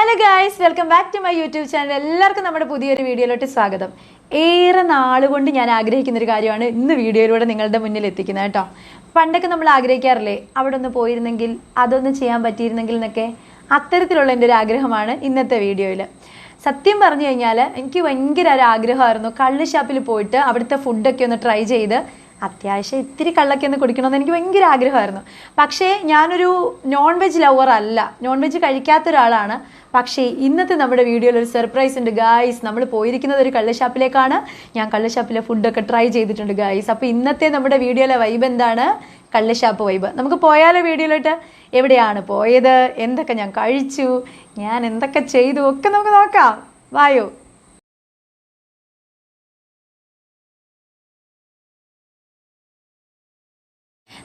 Hello guys, welcome back to my YouTube channel. എല്ലാവർക്കും നമ്മുടെ പുതിയൊരു വീഡിയോയിലോട്ട് സ്വാഗതം. ഏറെ നാളുകൊണ്ട് ഞാൻ ആഗ്രഹിക്കുന്ന ഒരു കാര്യമാണ് ഇന്ന് വീഡിയോയിലൂടെ നിങ്ങളുടെ മുന്നിൽ എത്തിക്കുന്നത് കേട്ടോ. പണ്ടൊക്കെ നമ്മൾ ആഗ്രഹിക്കാറില്ലേ, അവിടെ ഒന്ന് പോയിരുന്നെങ്കിൽ, അതൊന്ന് ചെയ്യാൻ പറ്റിയിരുന്നെങ്കിൽ എന്നൊക്കെ. അത്തരത്തിലുള്ള എൻ്റെ ഒരു ആഗ്രഹമാണ് ഇന്നത്തെ വീഡിയോയിൽ. സത്യം പറഞ്ഞു കഴിഞ്ഞാൽ എനിക്ക് ഭയങ്കര ഒരു ആഗ്രഹമായിരുന്നു കള്ള് ഷാപ്പിൽ പോയിട്ട് അവിടുത്തെ ഫുഡൊക്കെ ഒന്ന് ട്രൈ ചെയ്ത് അത്യാവശ്യം ഇത്തിരി കള്ളൊക്കെ ഒന്ന് കുടിക്കണമെന്ന് എനിക്ക് ഭയങ്കര ആഗ്രഹമായിരുന്നു. പക്ഷേ ഞാനൊരു നോൺ വെജ് ലവർ അല്ല, നോൺ വെജ് കഴിക്കാത്ത ഒരാളാണ്. പക്ഷേ ഇന്നത്തെ നമ്മുടെ വീഡിയോയിൽ ഒരു സർപ്രൈസ് ഉണ്ട് ഗായ്സ്. നമ്മൾ പോയിരിക്കുന്നത് ഒരു കള്ള് ഷാപ്പിലേക്കാണ്. ഞാൻ കള്ള് ഷാപ്പിലെ ഫുഡൊക്കെ ട്രൈ ചെയ്തിട്ടുണ്ട് ഗായ്സ്. അപ്പോൾ ഇന്നത്തെ നമ്മുടെ വീഡിയോയിലെ വൈബ് എന്താണ്? കള്ള് ഷാപ്പ് വൈബ്. നമുക്ക് പോയാലോ വീഡിയോയിലോട്ട്? എവിടെയാണ് പോയത്, എന്തൊക്കെ ഞാൻ കഴിച്ചു, ഞാൻ എന്തൊക്കെ ചെയ്തു ഒക്കെ നമുക്ക് നോക്കാം. വായോ.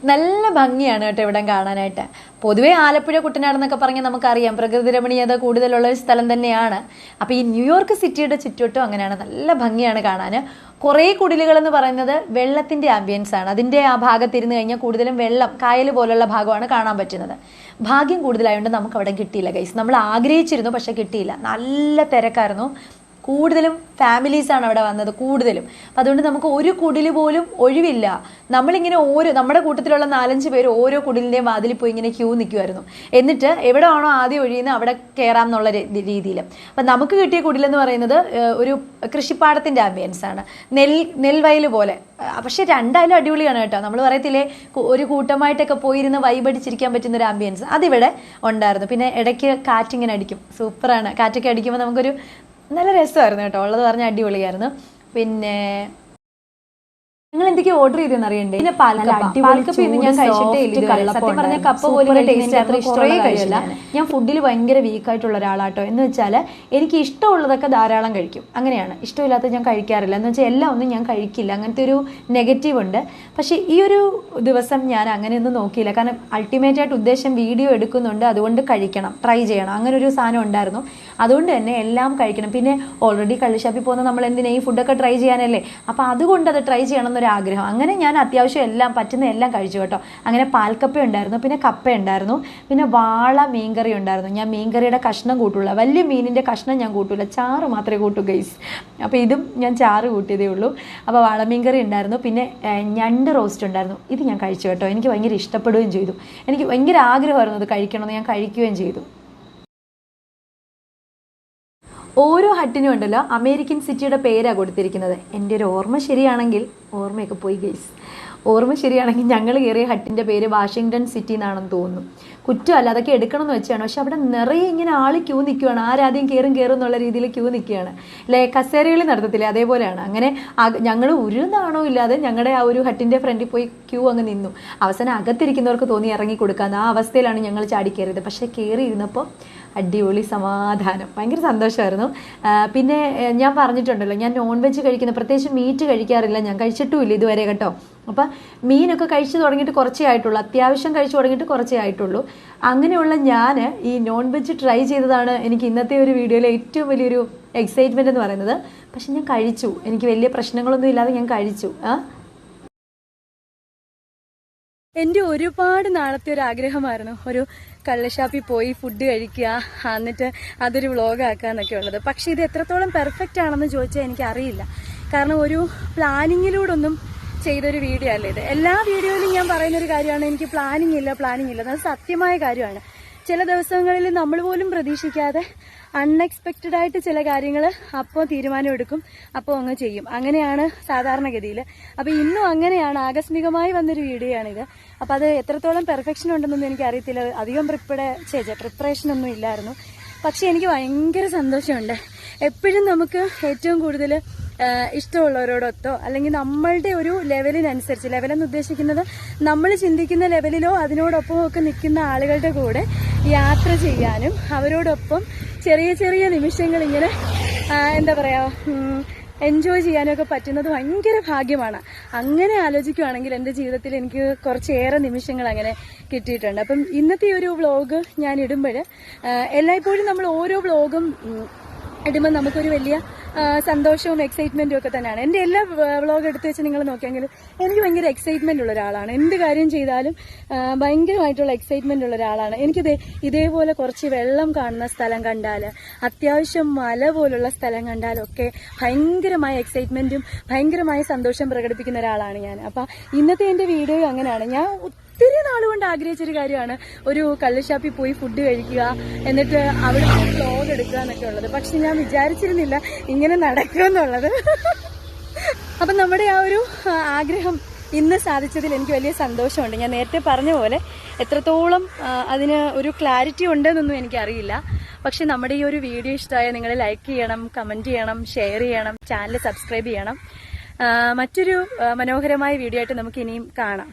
നല്ല ഭംഗിയാണ് കേട്ടോ ഇവിടെ കാണാനായിട്ട്. പൊതുവേ ആലപ്പുഴ കുട്ടനാട് എന്നൊക്കെ പറഞ്ഞാൽ നമുക്കറിയാം പ്രകൃതി രമണീയത കൂടുതലുള്ള ഒരു സ്ഥലം തന്നെയാണ്. അപ്പോൾ ഈ ന്യൂയോർക്ക് സിറ്റിയുടെ ചുറ്റുവട്ടം അങ്ങനെയാണ്, നല്ല ഭംഗിയാണ് കാണാൻ. കുറേ കുടിലുകൾ എന്ന് പറയുന്നത് വെള്ളത്തിൻ്റെ ആംബിയൻസ് ആണ്. അതിൻ്റെ ആ ഭാഗത്തിരുന്ന് കഴിഞ്ഞാൽ കൂടുതലും വെള്ളം, കായൽ പോലുള്ള ഭാഗമാണ് കാണാൻ പറ്റുന്നത്. ഭാഗ്യം കൂടുതലായതുകൊണ്ട് നമുക്ക് അവിടെ കിട്ടിയില്ല ഗൈസ്. നമ്മൾ ആഗ്രഹിച്ചിരുന്നു പക്ഷെ കിട്ടിയില്ല. നല്ല തിരക്കായിരുന്നു. കൂടുതലും ഫാമിലീസാണ് അവിടെ വന്നത് കൂടുതലും. അപ്പം അതുകൊണ്ട് നമുക്ക് ഒരു കുടിൽ പോലും ഒഴിവില്ല. നമ്മളിങ്ങനെ നമ്മുടെ കൂട്ടത്തിലുള്ള 4-5 പേര് ഓരോ കുടിലിൻ്റെയും വാതിലിൽ പോയി ഇങ്ങനെ ക്യൂ നിൽക്കുമായിരുന്നു. എന്നിട്ട് എവിടെ ആണോ ആദ്യം ഒഴിയുന്നത് അവിടെ കയറാം എന്നുള്ള രീതിയിൽ. അപ്പം നമുക്ക് കിട്ടിയ കുടിലെന്ന് പറയുന്നത് ഒരു കൃഷിപ്പാടത്തിൻ്റെ ആംബിയൻസ് ആണ്, നെൽവയൽ പോലെ. പക്ഷെ രണ്ടായാലും അടിപൊളിയാണ് കേട്ടോ. നമ്മൾ പറയത്തില്ലേ ഒരു കൂട്ടമായിട്ടൊക്കെ പോയിരുന്ന് വൈബടിച്ചിരിക്കാൻ പറ്റുന്ന ഒരു ആംബിയൻസ്, അതിവിടെ ഉണ്ടായിരുന്നു. പിന്നെ ഇടയ്ക്ക് കാറ്റിങ്ങനെ അടിക്കും, സൂപ്പറാണ്. കാറ്റൊക്കെ അടിക്കുമ്പോൾ നമുക്കൊരു നല്ല രസമായിരുന്നു കേട്ടോ. ഉള്ളത് പറഞ്ഞാൽ അടിപൊളിയായിരുന്നു. പിന്നെ നിങ്ങൾ എന്തൊക്കെയോ ഓർഡർ ചെയ്തെന്ന് അറിയണ്ടേ? പിന്നെ പാൽക്കപ്പ ഇന്ന് ഞാൻ കഴിച്ചിട്ടേ ഇല്ല. സത്യം പറഞ്ഞ കപ്പ പോലെ ടേസ്റ്റ് അത്ര ഇഷ്ടമുള്ള കാര്യമല്ല. ഞാൻ ഫുഡിൽ ഭയങ്കര വീക്കായിട്ടുള്ള ഒരാളാട്ടോ. എന്ന് വെച്ചാൽ എനിക്ക് ഇഷ്ടമുള്ളതൊക്കെ ധാരാളം കഴിക്കും, അങ്ങനെയാണ്. ഇഷ്ടമില്ലാത്ത ഞാൻ കഴിക്കാറില്ല. എന്ന് വെച്ചാൽ എല്ലാം ഒന്നും ഞാൻ കഴിക്കില്ല, അങ്ങനത്തെ ഒരു നെഗറ്റീവ് ഉണ്ട്. പക്ഷേ ഈ ഒരു ദിവസം ഞാൻ അങ്ങനെയൊന്നും നോക്കിയില്ല. കാരണം അൾട്ടിമേറ്റ് ആയിട്ട് ഉദ്ദേശം വീഡിയോ എടുക്കുന്നുണ്ട്, അതുകൊണ്ട് കഴിക്കണം, ട്രൈ ചെയ്യണം, അങ്ങനെ ഒരു സാധനം ഉണ്ടായിരുന്നു. അതുകൊണ്ട് തന്നെ എല്ലാം കഴിക്കണം. പിന്നെ ഓൾറെഡി കള്ളുഷാപ്പിൽ പോകുന്ന നമ്മൾ എന്തിനാ ഈ ഫുഡൊക്കെ ട്രൈ ചെയ്യാനല്ലേ. അപ്പോൾ അതുകൊണ്ട് അത് ട്രൈ ചെയ്യണം ആഗ്രഹം. അങ്ങനെ ഞാൻ അത്യാവശ്യം എല്ലാം പറ്റുന്ന എല്ലാം കഴിച്ചു കേട്ടോ. അങ്ങനെ പാൽക്കപ്പ ഉണ്ടായിരുന്നു, പിന്നെ കപ്പ ഉണ്ടായിരുന്നു, പിന്നെ വാള മീൻകറി ഉണ്ടായിരുന്നു. ഞാൻ മീൻകറിയുടെ കഷ്ണം കൂട്ടുള്ള, വലിയ മീനിൻ്റെ കഷ്ണം ഞാൻ കൂട്ടില്ല, ചാറ് മാത്രമേ കൂട്ടൂ ഗൈസ്. അപ്പോൾ ഇതും ഞാൻ ചാറ് കൂട്ടിയതേ ഉള്ളൂ. അപ്പോൾ വാള മീൻകറി ഉണ്ടായിരുന്നു, പിന്നെ ഞണ്ട് റോസ്റ്റ് ഉണ്ടായിരുന്നു. ഇത് ഞാൻ കഴിച്ചു കേട്ടോ. എനിക്ക് ഭയങ്കര ഇഷ്ടപ്പെടുകയും ചെയ്തു. എനിക്ക് ഭയങ്കര ആഗ്രഹമായിരുന്നു അത് കഴിക്കണമെന്ന്, ഞാൻ കഴിക്കുകയും ചെയ്തു. ഓരോ ഹട്ടിനും ഉണ്ടല്ലോ അമേരിക്കൻ സിറ്റിയുടെ പേരാണ് കൊടുത്തിരിക്കുന്നത്. എൻ്റെ ഒരു ഓർമ്മ ശരിയാണെങ്കിൽ, ഓർമ്മയൊക്കെ പോയി ഗൈസ്, ഓർമ്മ ശരിയാണെങ്കിൽ ഞങ്ങൾ കയറിയ ഹട്ടിൻ്റെ പേര് വാഷിങ്ടൺ സിറ്റി എന്നാണെന്ന് തോന്നുന്നു. കുറ്റമല്ല, അതൊക്കെ എടുക്കണമെന്ന് വെച്ചാണ്. പക്ഷെ അവിടെ നിറയെ ഇങ്ങനെ ആൾ ക്യൂ നിൽക്കുകയാണ്. ആരാദ്യം കയറും എന്നുള്ള രീതിയിൽ ക്യൂ നിൽക്കുകയാണ്. കസേരകളിൽ നടത്തത്തില്ലേ, അതേപോലെയാണ്. അങ്ങനെ ഞങ്ങൾ ഒരു നാണോ ഇല്ലാതെ ഞങ്ങളുടെ ആ ഒരു ഹട്ടിൻ്റെ ഫ്രണ്ടിൽ പോയി ക്യൂ അങ്ങ് നിന്നു. അവസാനം അകത്തിരിക്കുന്നവർക്ക് തോന്നി ഇറങ്ങി കൊടുക്കാമെന്ന്. ആ അവസ്ഥയിലാണ് ഞങ്ങൾ ചാടി കയറിയത്. പക്ഷേ കയറിയിരുന്നപ്പോൾ അടിപൊളി സമാധാനം, ഭയങ്കര സന്തോഷമായിരുന്നു. പിന്നെ ഞാൻ പറഞ്ഞിട്ടുണ്ടല്ലോ, ഞാൻ നോൺ വെജ് കഴിക്കുന്ന, പ്രത്യേകിച്ച് മീറ്റ് കഴിക്കാറില്ല, ഞാൻ കഴിച്ചിട്ടുമില്ല ഇതുവരെ കേട്ടോ. അപ്പം മീനൊക്കെ കഴിച്ചു തുടങ്ങിയിട്ട് കുറച്ചേ ആയിട്ടുള്ളൂ, അത്യാവശ്യം കഴിച്ചു തുടങ്ങിയിട്ട് കുറച്ചേ ആയിട്ടുള്ളൂ. അങ്ങനെയുള്ള ഞാൻ ഈ നോൺ വെജ് ട്രൈ ചെയ്തതാണ് എനിക്ക് ഇന്നത്തെ ഒരു വീഡിയോയിലെ ഏറ്റവും വലിയൊരു എക്സൈറ്റ്മെൻറ്റ് എന്ന് പറയുന്നത്. പക്ഷെ ഞാൻ കഴിച്ചു, എനിക്ക് വലിയ പ്രശ്നങ്ങളൊന്നും ഇല്ലാതെ ഞാൻ കഴിച്ചു. എൻ്റെ ഒരുപാട് നാളത്തെ ഒരു ആഗ്രഹമായിരുന്നു ഒരു കള്ളുഷാപ്പിൽ പോയി ഫുഡ് കഴിക്കുക, എന്നിട്ട് അതൊരു വ്ളോഗാക്കുക എന്നൊക്കെ ഉള്ളത്. പക്ഷേ ഇത് എത്രത്തോളം പെർഫെക്റ്റ് ആണെന്ന് ചോദിച്ചാൽ എനിക്കറിയില്ല. കാരണം ഒരു പ്ലാനിങ്ങിലൂടൊന്നും ചെയ്തൊരു വീഡിയോ അല്ല ഇത്. എല്ലാ വീഡിയോയിലും ഞാൻ പറയുന്നൊരു കാര്യമാണ്, എനിക്ക് പ്ലാനിങ് ഇല്ല. അത് സത്യമായ കാര്യമാണ്. ചില ദിവസങ്ങളിൽ നമ്മൾ പോലും പ്രതീക്ഷിക്കാതെ അൺഎക്സ്പെക്റ്റഡ് ആയിട്ട് ചില കാര്യങ്ങൾ അപ്പോൾ തീരുമാനമെടുക്കും, അപ്പോൾ അങ്ങ് ചെയ്യും. അങ്ങനെയാണ് സാധാരണഗതിയിൽ. അപ്പോൾ ഇന്നും അങ്ങനെയാണ്, ആകസ്മികമായി വന്നൊരു വീഡിയോ ആണിത്. അപ്പോൾ അത് എത്രത്തോളം പെർഫെക്ഷൻ ഉണ്ടെന്നൊന്നും എനിക്കറിയത്തില്ല. അധികം പ്രിപ്പറേഷനൊന്നും ഇല്ലായിരുന്നു. പക്ഷേ എനിക്ക് ഭയങ്കര സന്തോഷമുണ്ട്. എപ്പോഴും നമുക്ക് ഏറ്റവും കൂടുതൽ ഇഷ്ടമുള്ളവരോടൊത്തോ അല്ലെങ്കിൽ നമ്മളുടെ ഒരു ലെവലിനനുസരിച്ച്, ലെവലെന്ന് ഉദ്ദേശിക്കുന്നത് നമ്മൾ ചിന്തിക്കുന്ന ലെവലിലോ അതിനോടൊപ്പം ഒക്കെ നിൽക്കുന്ന ആളുകളുടെ കൂടെ യാത്ര ചെയ്യാനും അവരോടൊപ്പം ചെറിയ ചെറിയ നിമിഷങ്ങൾ ഇങ്ങനെ എന്താ പറയുക എൻജോയ് ചെയ്യാനൊക്കെ പറ്റുന്നത് ഭയങ്കര ഭാഗ്യമാണ്. അങ്ങനെ ആലോചിക്കുകയാണെങ്കിൽ എൻ്റെ ജീവിതത്തിൽ എനിക്ക് കുറച്ചേറെ നിമിഷങ്ങൾ അങ്ങനെ കിട്ടിയിട്ടുണ്ട്. അപ്പം ഇന്നത്തെ ഒരു വ്ളോഗ് ഞാൻ ഇടുമ്പോൾ എല്ലായ്പ്പോഴും നമ്മൾ ഓരോ വ്ളോഗും ഇടുമ്പോൾ നമുക്കൊരു വലിയ സന്തോഷവും എക്സൈറ്റ്മെന്റും ഒക്കെ തന്നെയാണ്. എന്റെ എല്ലാ വ്ളോഗ് എടുത്ത് വെച്ച് നിങ്ങൾ നോക്കിയെങ്കിൽ എനിക്ക് ഭയങ്കര എക്സൈറ്റ്മെന്റ് ഉള്ള ഒരാളാണ്. എന്ത് കാര്യം ചെയ്താലും ഭയങ്കരമായിട്ടുള്ള എക്സൈറ്റ്മെന്റ് ഉള്ള ഒരാളാണ്. എനിക്കിത് ഇതേപോലെ കുറച്ച് വെള്ളം കാണുന്ന സ്ഥലം കണ്ടാൽ, അത്യാവശ്യം മല പോലുള്ള സ്ഥലം കണ്ടാലൊക്കെ ഭയങ്കരമായ എക്സൈറ്റ്മെന്റും ഭയങ്കരമായ സന്തോഷം പ്രകടിപ്പിക്കുന്ന ഒരാളാണ് ഞാൻ. അപ്പൊ ഇന്നത്തെ എന്റെ വീഡിയോ അങ്ങനെയാണ്. ഞാൻ ഒത്തിരി നാളുകൊണ്ട് ആഗ്രഹിച്ചൊരു കാര്യമാണ് ഒരു കള്ളുഷാപ്പിൽ പോയി ഫുഡ് കഴിക്കുക, എന്നിട്ട് അവിടെ വ്ളോഗ് എടുക്കുക എന്നൊക്കെ ഉള്ളത്. പക്ഷെ ഞാൻ വിചാരിച്ചിരുന്നില്ല ഇങ്ങനെ നടക്കുമെന്നുള്ളത്. അപ്പം നമ്മുടെ ആ ഒരു ആഗ്രഹം ഇന്ന് സാധിച്ചതിൽ എനിക്ക് വലിയ സന്തോഷമുണ്ട്. ഞാൻ നേരത്തെ പറഞ്ഞ പോലെ എത്രത്തോളം അതിന് ഒരു ക്ലാരിറ്റി ഉണ്ടെന്നൊന്നും എനിക്കറിയില്ല. പക്ഷെ നമ്മുടെ ഈ ഒരു വീഡിയോ ഇഷ്ടമായ നിങ്ങൾ ലൈക്ക് ചെയ്യണം, കമന്റ് ചെയ്യണം, ഷെയർ ചെയ്യണം, ചാനൽ സബ്സ്ക്രൈബ് ചെയ്യണം. മറ്റൊരു മനോഹരമായ വീഡിയോ ആയിട്ട് നമുക്ക് ഇനിയും കാണാം.